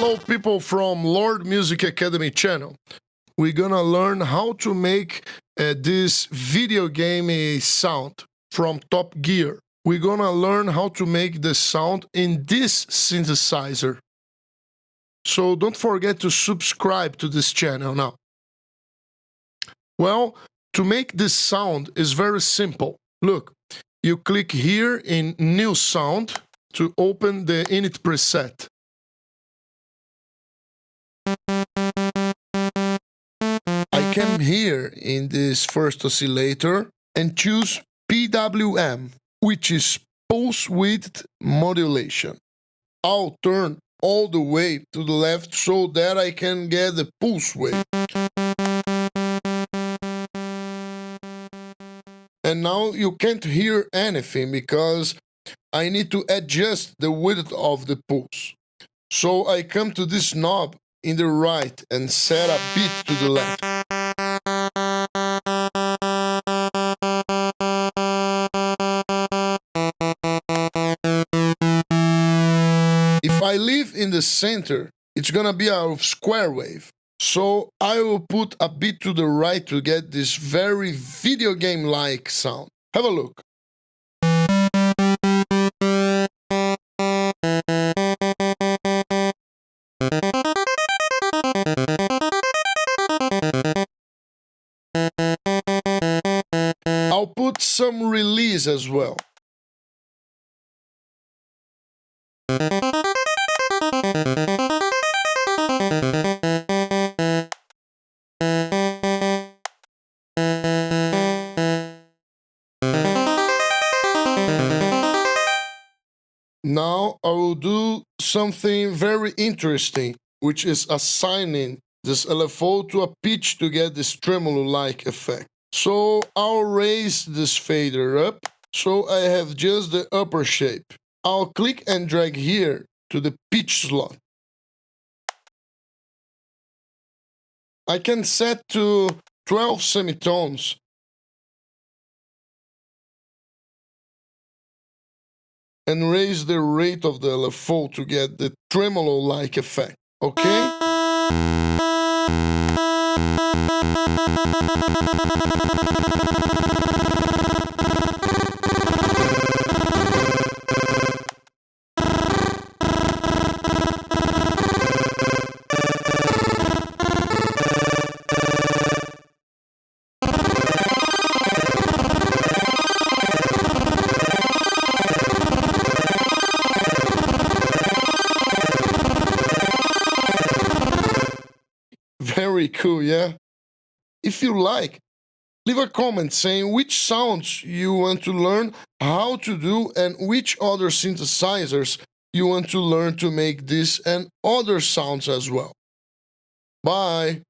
Hello, people from Lord Music Academy channel. We're gonna learn how to make this video game sound from Top Gear. We're gonna learn how to make the sound in this synthesizer. So don't forget to subscribe to this channel now. Well, to make this sound is very simple. Look, you click here in New Sound to open the init preset. I come here in this first oscillator and choose PWM, which is pulse width modulation. I'll turn all the way to the left so that I can get the pulse width. And now you can't hear anything because I need to adjust the width of the pulse. So I come to this knob in the right and set a bit to the left. If I leave in the center, it's gonna be a square wave. So I will put a bit to the right to get this very video game-like sound. Have a look. I'll put some release as well. Now I will do something very interesting, which is assigning this LFO to a pitch to get this tremolo-like effect. So I'll raise this fader up, so I have just the upper shape. I'll click and drag here to the pitch slot. I can set to 12 semitones. And raise the rate of the LFO to get the tremolo-like effect, okay? Very cool, yeah? If you like, leave a comment saying which sounds you want to learn how to do and which other synthesizers you want to learn to make this and other sounds as well. Bye!